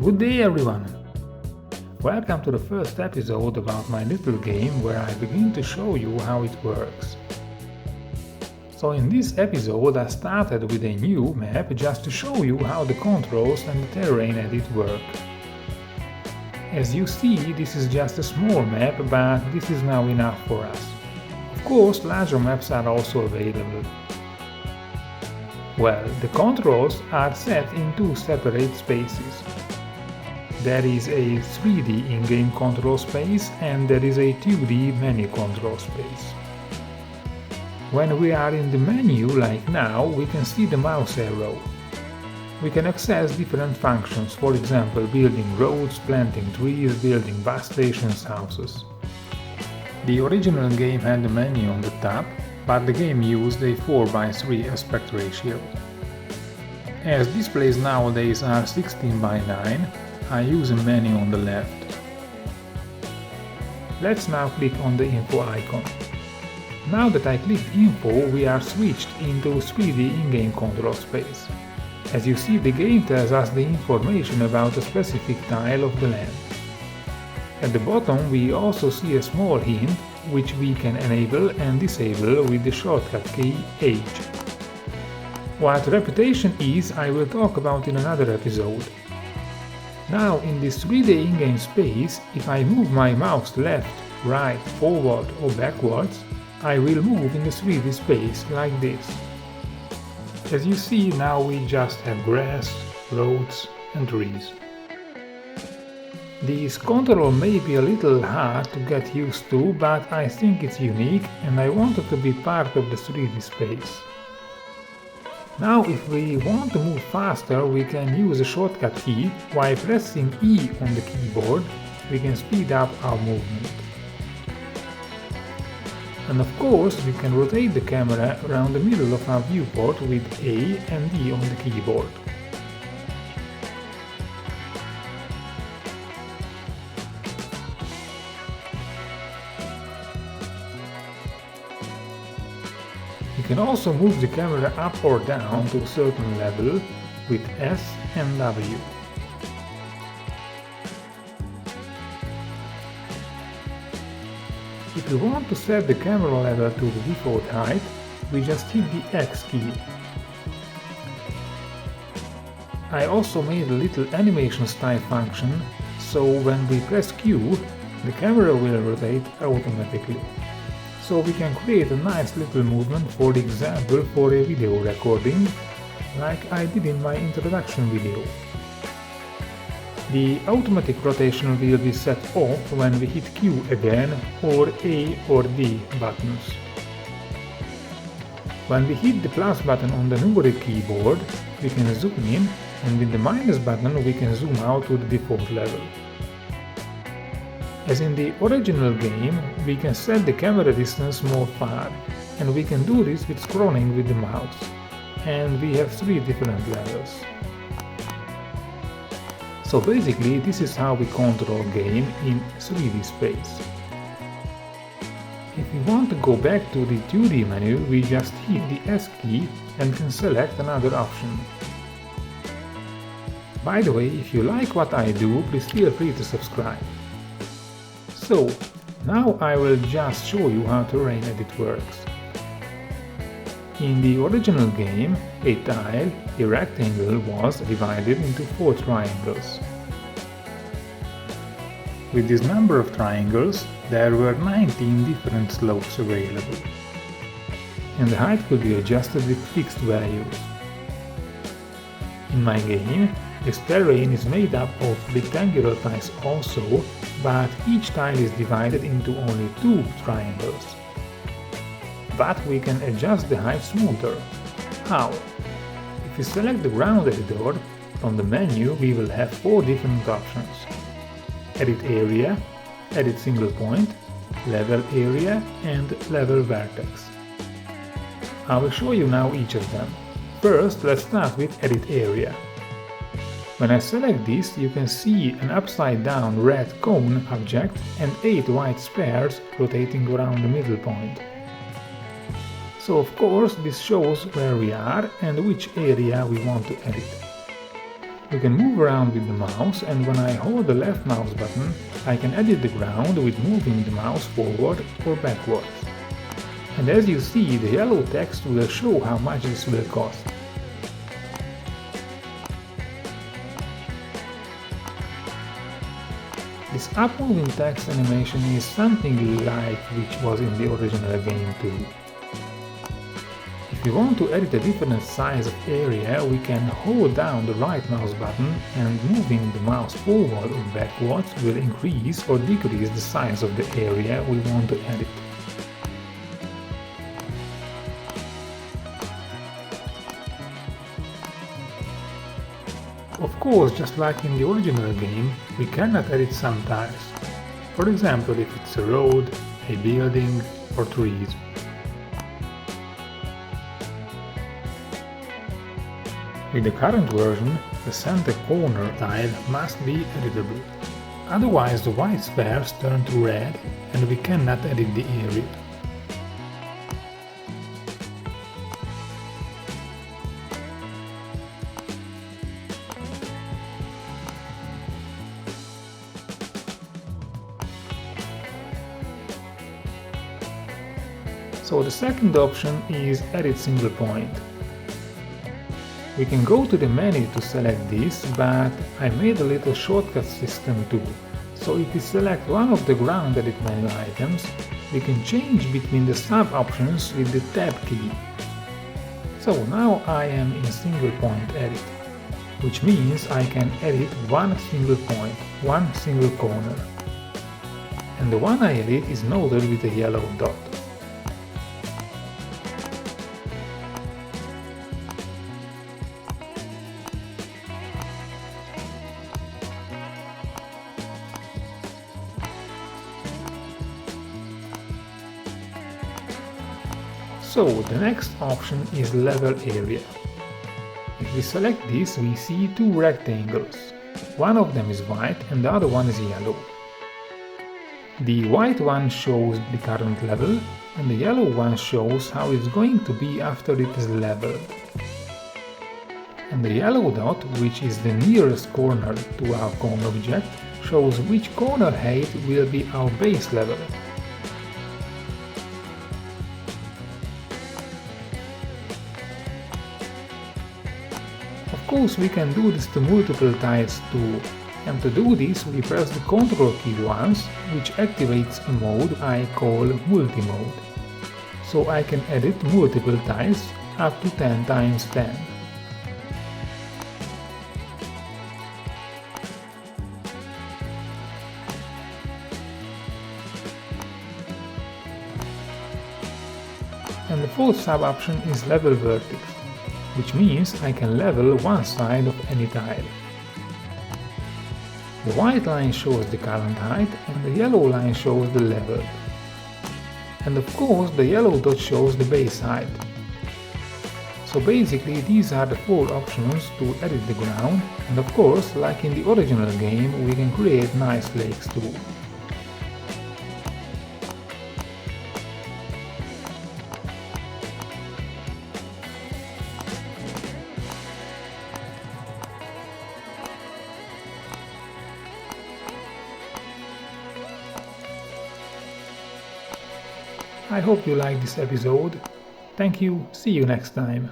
Good day everyone! Welcome to the first episode about my little game where I begin to show you how it works. So in this episode I started with a new map just to show you how the controls and the terrain edit work. As you see, this is just a small map, but this is now enough for us. Of course, larger maps are also available. Well, the controls are set in two separate spaces. There is a 3D in-game control space and there is a 2D menu control space. When we are in the menu, like now, we can see the mouse arrow. We can access different functions, for example building roads, planting trees, building bus stations, houses. The original game had the menu on the top, but the game used a 4:3 aspect ratio. As displays nowadays are 16:9, I use a menu on the left. Let's now click on the info icon. Now that I clicked info, we are switched into 3D in-game control space. As you see, the game tells us the information about a specific tile of the land. At the bottom we also see a small hint which we can enable and disable with the shortcut key H. What reputation is, I will talk about in another episode. Now in this 3D in-game space, if I move my mouse left, right, forward or backwards, I will move in the 3D space like this. As you see, now we just have grass, roads and trees. This control may be a little hard to get used to, but I think it's unique and I want it to be part of the 3D space. Now if we want to move faster, we can use a shortcut key. While pressing E on the keyboard, we can speed up our movement. And of course, we can rotate the camera around the middle of our viewport with A and D on the keyboard. You can also move the camera up or down to a certain level with S and W. If we want to set the camera level to the default height, we just hit the X key. I also made a little animation style function, so when we press Q, the camera will rotate automatically. So we can create a nice little movement, for example for a video recording, like I did in my introduction video. The automatic rotation will be set off when we hit Q again or A or D buttons. When we hit the plus button on the numeric keyboard, we can zoom in, and with the minus button we can zoom out to the default level. As in the original game, we can set the camera distance more far, and we can do this with scrolling with the mouse. And we have 3 different levels. So basically, this is how we control game in 3D space. If we want to go back to the 2D menu, we just hit the S key and can select another option. By the way, if you like what I do, please feel free to subscribe. So, now I will just show you how terrain edit works. In the original game, a tile, a rectangle, was divided into 4 triangles. With this number of triangles, there were 19 different slopes available. And the height could be adjusted with fixed values. In my game, this terrain is made up of rectangular tiles also, but each tile is divided into only 2 triangles. But we can adjust the height smoother. How? If we select the ground editor, from the menu we will have 4 different options. Edit area, edit single point, level area and level vertex. I will show you now each of them. First, let's start with edit area. When I select this, you can see an upside down red cone object and 8 white squares rotating around the middle point. So of course this shows where we are and which area we want to edit. We can move around with the mouse, and when I hold the left mouse button, I can edit the ground with moving the mouse forward or backwards. And as you see, the yellow text will show how much this will cost. This up-moving text animation is something like which was in the original game too. If we want to edit a different size of area, we can hold down the right mouse button, and moving the mouse forward or backwards will increase or decrease the size of the area we want to edit. Of course, just like in the original game, we cannot edit some tiles. For example, if it's a road, a building or trees. With the current version, the center corner tile must be editable. Otherwise the white spheres turn to red and we cannot edit the area. So the second option is Edit Single Point. We can go to the menu to select this, but I made a little shortcut system too. So if we select one of the ground edit menu items, we can change between the sub-options with the Tab key. So now I am in Single Point Edit, which means I can edit one single point, one single corner. And the one I edit is noted with a yellow dot. So the next option is Level Area. If we select this, we see two rectangles. One of them is white and the other one is yellow. The white one shows the current level and the yellow one shows how it's going to be after it is leveled. And the yellow dot, which is the nearest corner to our cone object, shows which corner height will be our base level. Of course, we can do this to multiple tiles too, and to do this we press the Ctrl key once, which activates a mode I call Multi-Mode. So I can edit multiple tiles up to 10 × 10. And the fourth sub-option is Level Vertex, which means I can level one side of any tile. The white line shows the current height and the yellow line shows the level. And of course the yellow dot shows the base height. So basically these are the four options to edit the ground, and of course, like in the original game, we can create nice flakes too. I hope you liked this episode. Thank you, see you next time.